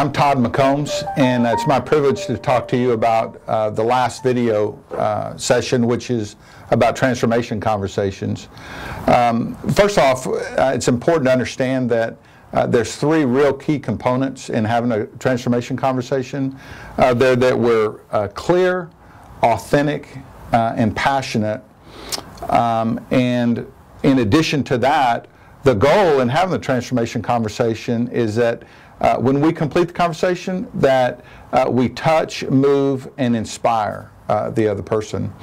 I'm Todd McCombs, and it's my privilege to talk to you about the last video session, which is about transformation conversations. First off, it's important to understand that there's three real key components in having a transformation conversation. They're that we're clear, authentic, and passionate. And in addition to that, the goal in having the transformation conversation is that when we complete the conversation, that we touch, move, and inspire the other person.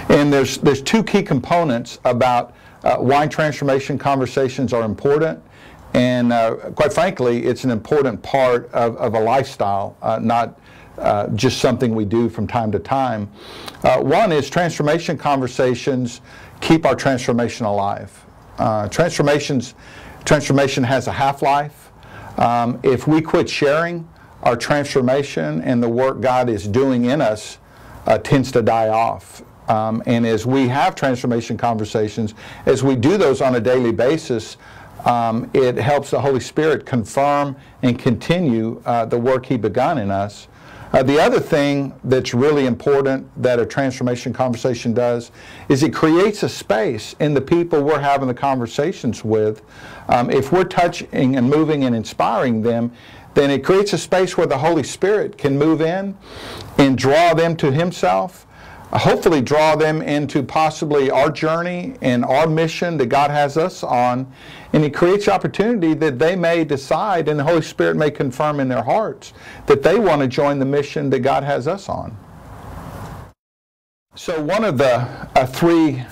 And there's two key components about why transformation conversations are important. And quite frankly, it's an important part of a lifestyle, not just something we do from time to time. One is transformation conversations keep our transformation alive. Transformation has a half-life. If we quit sharing, our transformation and the work God is doing in us tends to die off. And as we have transformation conversations, as we do those on a daily basis, it helps the Holy Spirit confirm and continue the work He begun in us. The other thing that's really important that a transformation conversation does is it creates a space in the people we're having the conversations with. If we're touching and moving and inspiring them, then it creates a space where the Holy Spirit can move in and draw them to Himself, hopefully draw them into possibly our journey and our mission that God has us on. And it creates opportunity that they may decide, and the Holy Spirit may confirm in their hearts, that they want to join the mission that God has us on. So one of the three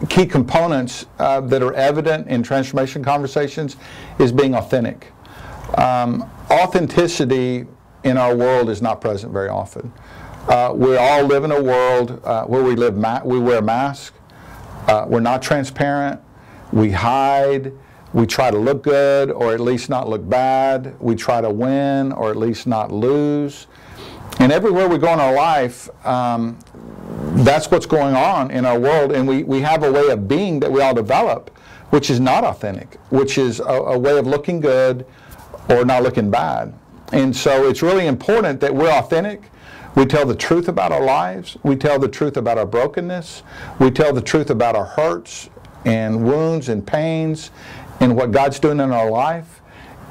key components that are evident in transformation conversations is being authentic. Authenticity in our world is not present very often. We all live in a world where we wear masks, we're not transparent, we hide, we try to look good or at least not look bad, we try to win or at least not lose. And everywhere we go in our life, that's what's going on in our world, and we have a way of being that we all develop, which is not authentic, which is a way of looking good or not looking bad. And so it's really important that we're authentic. We tell the truth about our lives. We tell the truth about our brokenness. We tell the truth about our hurts and wounds and pains and what God's doing in our life.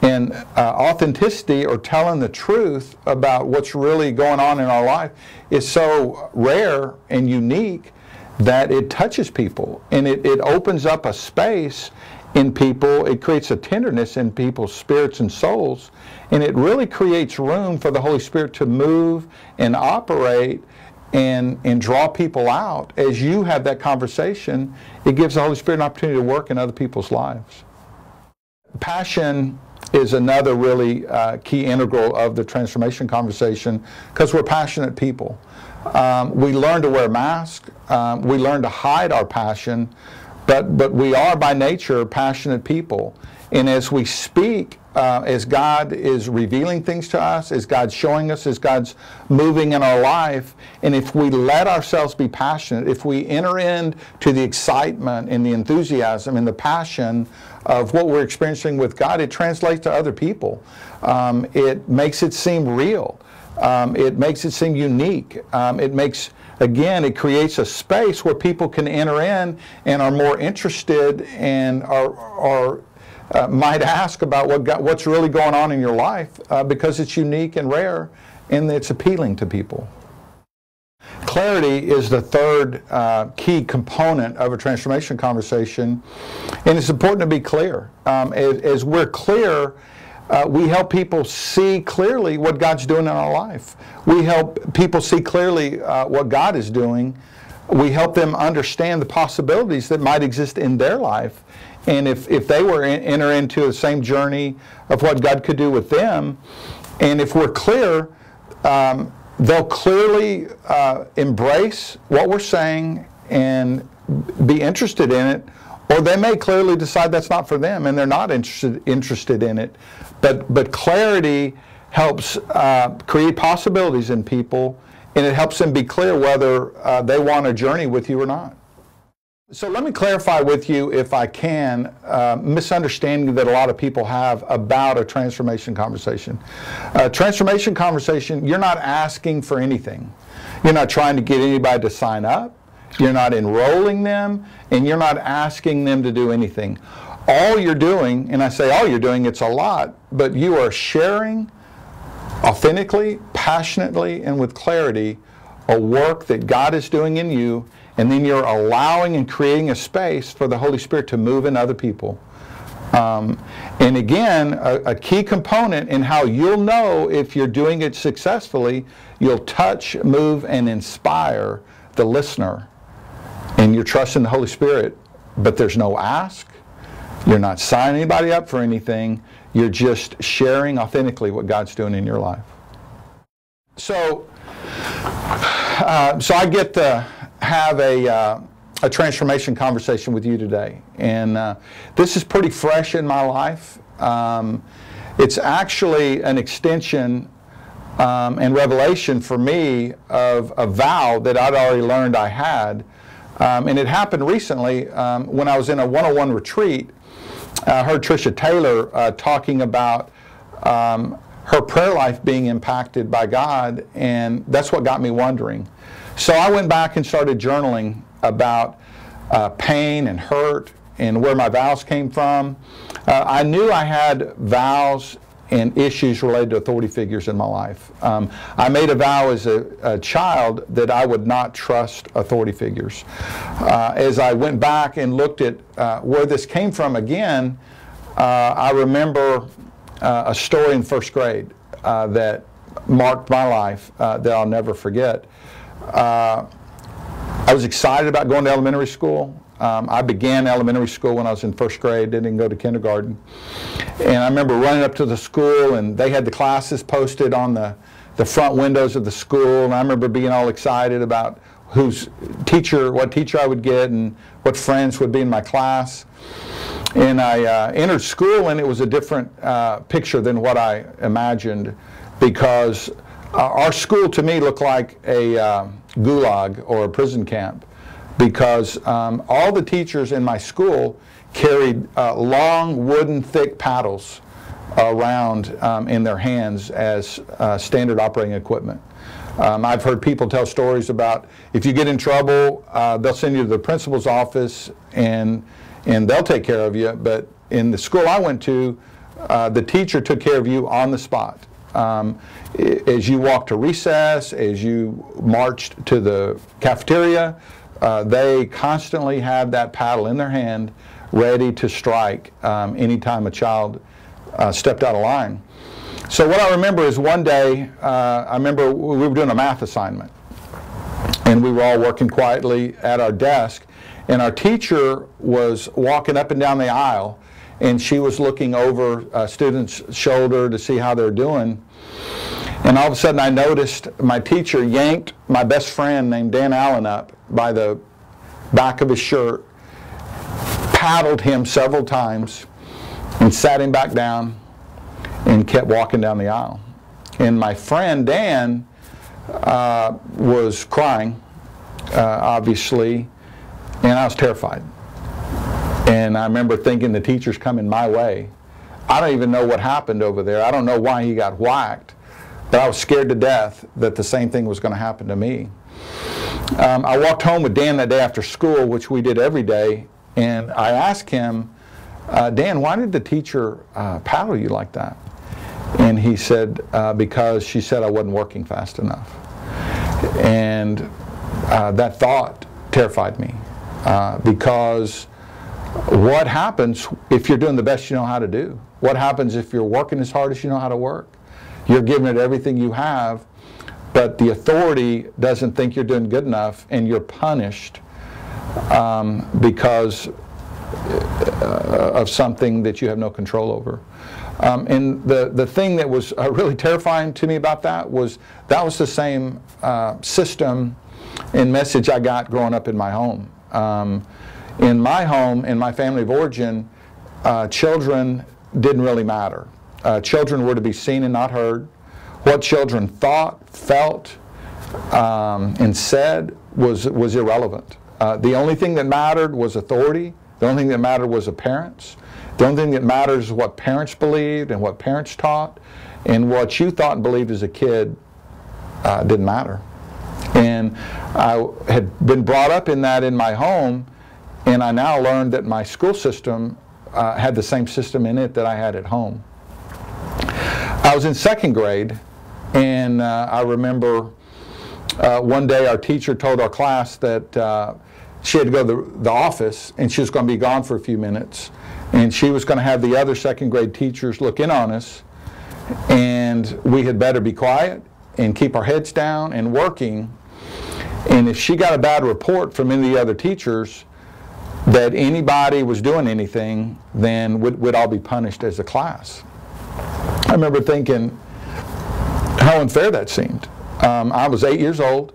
And authenticity, or telling the truth about what's really going on in our life, is so rare and unique that it touches people, and it opens up a space in people. It creates a tenderness in people's spirits and souls, and it really creates room for the Holy Spirit to move and operate and draw people out. As you have that conversation, it gives the Holy Spirit an opportunity to work in other people's lives. Passion is another really key integral of the transformation conversation, because we're passionate people. We learn to wear masks, we learn to hide our passion, but we are by nature passionate people. And as we speak, as God is revealing things to us, as God's showing us, as God's moving in our life, and if we let ourselves be passionate, if we enter into the excitement and the enthusiasm and the passion of what we're experiencing with God, it translates to other people. It makes it seem real. It makes it seem unique. It creates a space where people can enter in and are more interested and might ask about what's really going on in your life, because it's unique and rare and it's appealing to people. Clarity is the third key component of a transformation conversation, and it's important to be clear. As we're clear, we help people see clearly what God's doing in our life. We help people see clearly what God is doing. We help them understand the possibilities that might exist in their life. And if they were enter into the same journey of what God could do with them, and if we're clear, they'll clearly embrace what we're saying and be interested in it, or they may clearly decide that's not for them and they're not interested in it. But clarity helps create possibilities in people, and it helps them be clear whether they want a journey with you or not. So let me clarify with you, if I can, misunderstanding that a lot of people have about a transformation conversation. Transformation conversation, you're not asking for anything. You're not trying to get anybody to sign up. You're not enrolling them, and you're not asking them to do anything. All you're doing, and I say all you're doing, it's a lot, but you are sharing authentically, passionately, and with clarity a work that God is doing in you, and then you're allowing and creating a space for the Holy Spirit to move in other people. And again, a key component in how you'll know if you're doing it successfully, you'll touch, move, and inspire the listener. And you're trusting the Holy Spirit, but there's no ask. You're not signing anybody up for anything. You're just sharing authentically what God's doing in your life. So I get to have a transformation conversation with you today. And this is pretty fresh in my life. It's actually an extension and revelation for me of a vow that I'd already learned I had. And it happened recently when I was in a 101 retreat. I heard Tricia Taylor talking about her prayer life being impacted by God, and that's what got me wondering. So I went back and started journaling about pain and hurt and where my vows came from. I knew I had vows and issues related to authority figures in my life. I made a vow as a child that I would not trust authority figures. As I went back and looked at where this came from again, I remember a story in first grade that marked my life that I'll never forget. I was excited about going to elementary school. I began elementary school when I was in first grade, didn't go to kindergarten. And I remember running up to the school, and they had the classes posted on the front windows of the school. And I remember being all excited about what teacher I would get and what friends would be in my class. And I entered school, and it was a different picture than what I imagined, because our school to me looked like a gulag or a prison camp, because all the teachers in my school carried long wooden thick paddles around in their hands as standard operating equipment. I've heard people tell stories about if you get in trouble, they'll send you to the principal's office and they'll take care of you. But in the school I went to, the teacher took care of you on the spot. As you walked to recess, as you marched to the cafeteria, they constantly had that paddle in their hand, ready to strike anytime a child stepped out of line. So what I remember is one day, I remember we were doing a math assignment, and we were all working quietly at our desk, and our teacher was walking up and down the aisle, and she was looking over a student's shoulder to see how they're doing. And all of a sudden I noticed my teacher yanked my best friend named Dan Allen up by the back of his shirt, paddled him several times, and sat him back down and kept walking down the aisle. And my friend Dan was crying, obviously, and I was terrified. And I remember thinking the teacher's coming my way. I don't even know what happened over there. I don't know why he got whacked, but I was scared to death that the same thing was going to happen to me. I walked home with Dan that day after school, which we did every day, and I asked him, Dan, why did the teacher paddle you like that? And he said, because she said I wasn't working fast enough. And that thought terrified me, because what happens if you're doing the best you know how to do? What happens if you're working as hard as you know how to work? You're giving it everything you have, but the authority doesn't think you're doing good enough, and you're punished because of something that you have no control over. And the thing that was really terrifying to me about that was the same system and message I got growing up in my home. In my home, in my family of origin, children didn't really matter. Children were to be seen and not heard. What children thought, felt, and said was irrelevant. The only thing that mattered was authority. The only thing that mattered was the parents. The only thing that matters is what parents believed and what parents taught. And what you thought and believed as a kid didn't matter. And I had been brought up in that in my home, and I now learned that my school system had the same system in it that I had at home. I was in second grade, and I remember one day our teacher told our class that she had to go to the office, and she was going to be gone for a few minutes, and she was going to have the other second grade teachers look in on us, and we had better be quiet and keep our heads down and working. And if she got a bad report from any of the other teachers that anybody was doing anything, then we'd all be punished as a class. I remember thinking how unfair that seemed. I was 8 years old.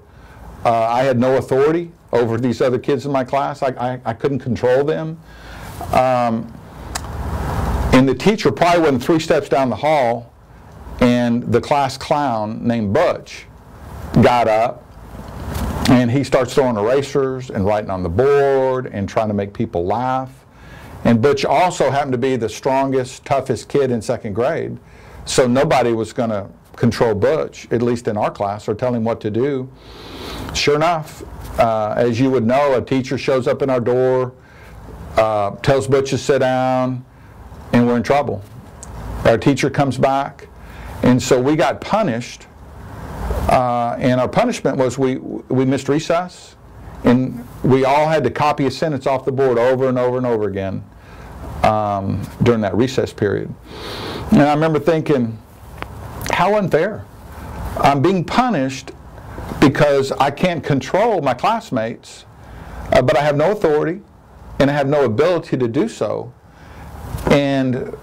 I had no authority over these other kids in my class. I couldn't control them. And the teacher probably went 3 steps down the hall, and the class clown named Butch got up, and he starts throwing erasers and writing on the board and trying to make people laugh. And Butch also happened to be the strongest, toughest kid in second grade, so nobody was going to control Butch, at least in our class, or tell him what to do. Sure enough, as you would know, a teacher shows up in our door, tells Butch to sit down, and we're in trouble. Our teacher comes back, and so we got punished. And our punishment was we missed recess, and we all had to copy a sentence off the board over and over and over again during that recess period. And I remember thinking, how unfair. I'm being punished because I can't control my classmates, but I have no authority, and I have no ability to do so. And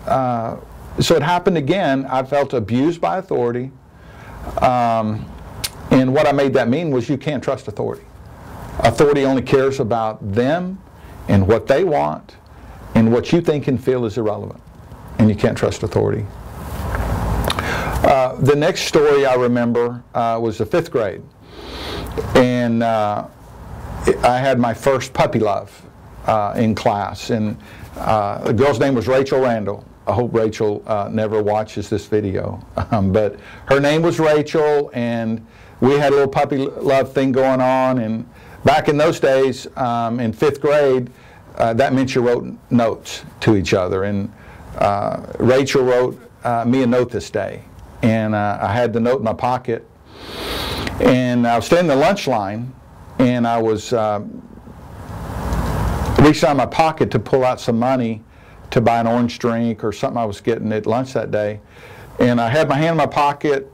so it happened again. I felt abused by authority. And what I made that mean was you can't trust authority. Authority only cares about them and what they want, and what you think and feel is irrelevant. And you can't trust authority. The next story I remember was the 5th grade. And I had my first puppy love in class. And the girl's name was Rachel Randall. I hope Rachel never watches this video. But her name was Rachel, and we had a little puppy love thing going on. And back in those days, in 5th grade, that meant you wrote notes to each other. And Rachel wrote me a note this day. And I had the note in my pocket. And I was standing in the lunch line, and I was reaching out in my pocket to pull out some money to buy an orange drink or something I was getting at lunch that day. And I had my hand in my pocket,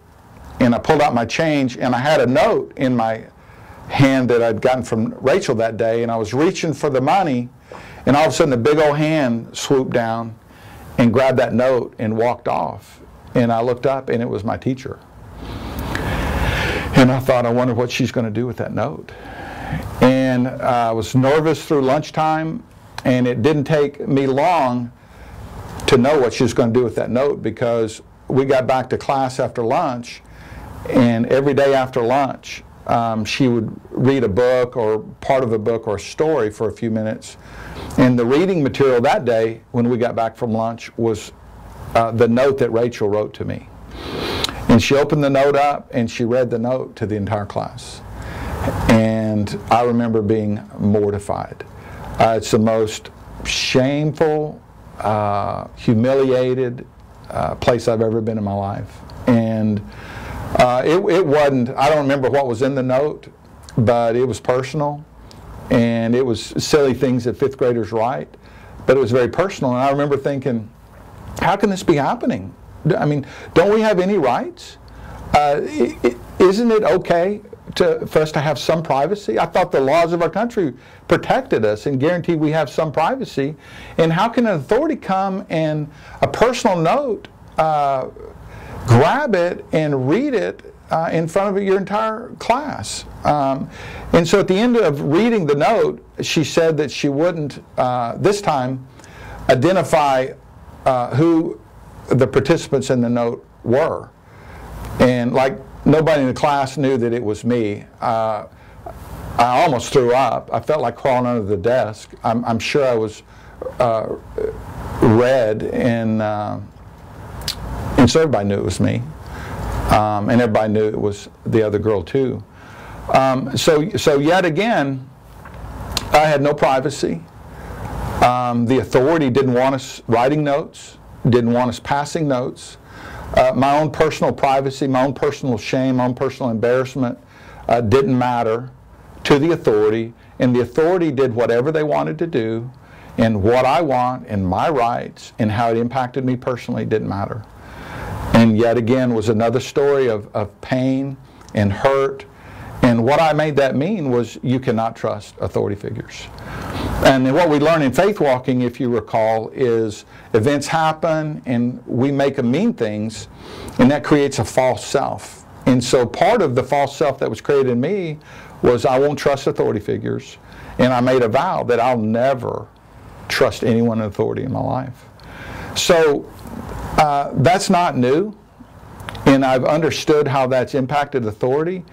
and I pulled out my change, and I had a note in my hand that I'd gotten from Rachel that day, and I was reaching for the money, and all of a sudden a big old hand swooped down and grabbed that note and walked off. And I looked up, and it was my teacher. And I thought, I wonder what she's going to do with that note. And I was nervous through lunchtime, and it didn't take me long to know what she was going to do with that note, because we got back to class after lunch, and every day after lunch she would read a book or part of a book or a story for a few minutes. And the reading material that day when we got back from lunch was the note that Rachel wrote to me. And she opened the note up, and she read the note to the entire class. And I remember being mortified. It's the most shameful, humiliated place I've ever been in my life. And it wasn't, I don't remember what was in the note, but it was personal, and it was silly things that 5th graders write, but it was very personal. And I remember thinking, how can this be happening? I mean, don't we have any rights? Isn't it okay for us to have some privacy? I thought the laws of our country protected us and guaranteed we have some privacy. And how can an authority come and a personal note, grab it and read it in front of your entire class? And so at the end of reading the note, she said that she wouldn't, this time, identify who the participants in the note were. And like nobody in the class knew that it was me. I I almost threw up. I felt like crawling under the desk. I'm sure I was red, and so everybody knew it was me, and everybody knew it was the other girl too. So yet again, I had no privacy. The authority didn't want us writing notes, didn't want us passing notes. My own personal privacy, my own personal shame, my own personal embarrassment didn't matter to the authority, and the authority did whatever they wanted to do, and what I want and my rights and how it impacted me personally didn't matter. And yet again was another story of pain and hurt, and what I made that mean was you cannot trust authority figures. And then what we learn in faith walking, if you recall, is events happen and we make them mean things, and that creates a false self. And so part of the false self that was created in me was I won't trust authority figures, and I made a vow that I'll never trust anyone in authority in my life. So that's not new, and I've understood how that's impacted authority.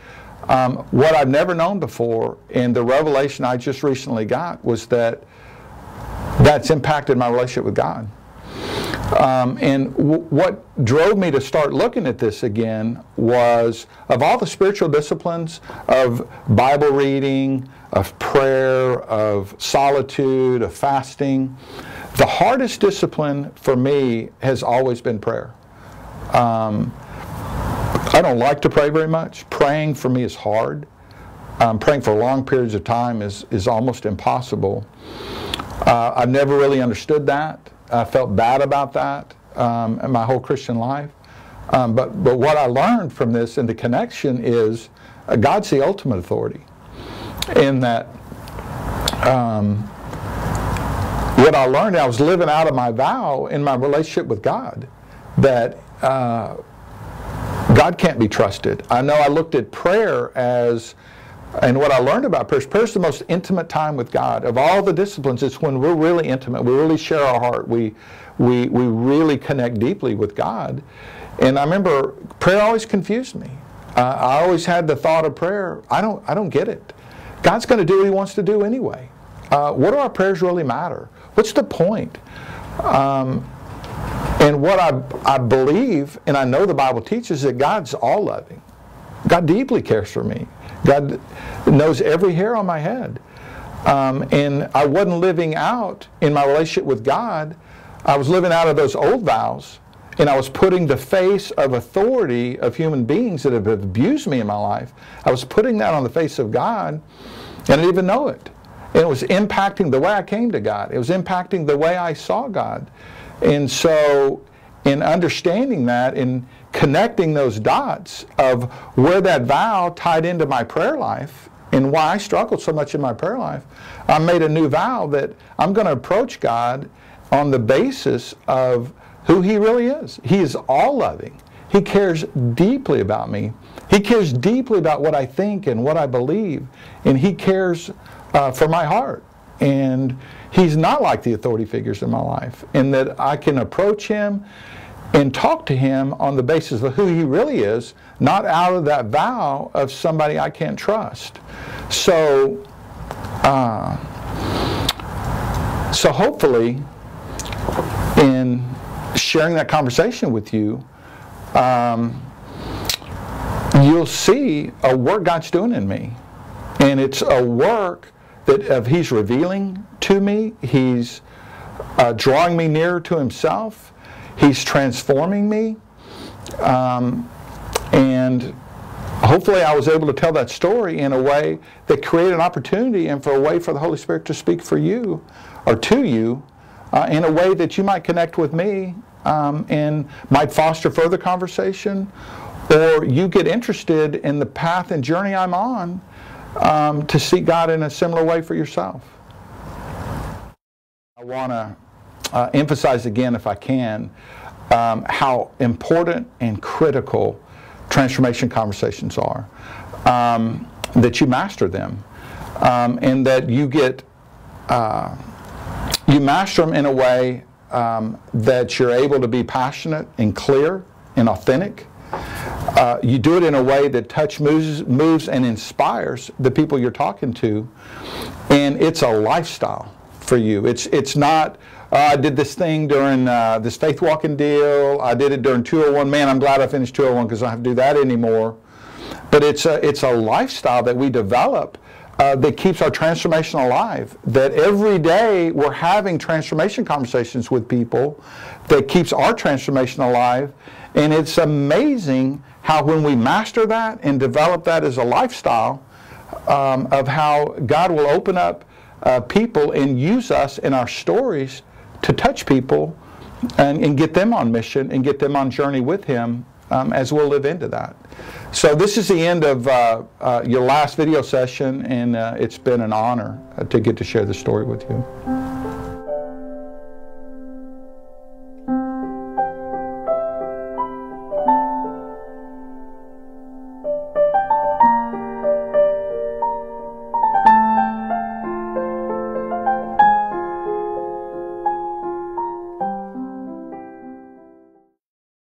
What I've never known before, and the revelation I just recently got, was that that's impacted my relationship with God. And what drove me to start looking at this again was, of all the spiritual disciplines of Bible reading, of prayer, of solitude, of fasting, the hardest discipline for me has always been prayer. I don't like to pray very much. Praying for me is hard. Praying for long periods of time is almost impossible. I've never really understood that. I felt bad about that in my whole Christian life. But what I learned from this and the connection is God's the ultimate authority. In that what I learned, I was living out of my vow in my relationship with God, that God can't be trusted. I know I looked at prayer as, and what I learned about prayer is the most intimate time with God. Of all the disciplines, it's when we're really intimate. We really share our heart. We really connect deeply with God. And I remember prayer always confused me. I always had the thought of prayer, I don't get it. God's going to do what He wants to do anyway. What do our prayers really matter? What's the point? And what I believe, and I know the Bible teaches, that God's all-loving. God deeply cares for me. God knows every hair on my head. And I wasn't living out in my relationship with God. I was living out of those old vows, and I was putting the face of authority of human beings that have abused me in my life. I was putting that on the face of God, and I didn't even know it. And it was impacting the way I came to God. It was impacting the way I saw God. And so in understanding that, in connecting those dots of where that vow tied into my prayer life and why I struggled so much in my prayer life, I made a new vow that I'm going to approach God on the basis of who He really is. He is all-loving. He cares deeply about me. He cares deeply about what I think and what I believe, and He cares for my heart. And He's not like the authority figures in my life, in that I can approach Him and talk to Him on the basis of who He really is, not out of that vow of somebody I can't trust. So, so hopefully, in sharing that conversation with you, you'll see a work God's doing in me. And it's a work that He's revealing to me. He's drawing me nearer to Himself. He's transforming me. And hopefully I was able to tell that story in a way that created an opportunity and for a way for the Holy Spirit to speak for you or to you in a way that you might connect with me and might foster further conversation, or you get interested in the path and journey I'm on to seek God in a similar way for yourself. I want to emphasize again, if I can, how important and critical transformation conversations are, that you master them, and that you get, you master them in a way that you're able to be passionate and clear and authentic, You do it in a way that moves and inspires the people you're talking to, and it's a lifestyle for you. It's not, I did this thing during this Faithwalking deal, I did it during 201. Man, I'm glad I finished 201 because I don't have to do that anymore. But it's a lifestyle that we develop that keeps our transformation alive. That every day we're having transformation conversations with people that keeps our transformation alive. And it's amazing how when we master that and develop that as a lifestyle, of how God will open up people and use us in our stories to touch people and get them on mission and get them on journey with Him as we'll live into that. So this is the end of your last video session, and it's been an honor to get to share this story with you.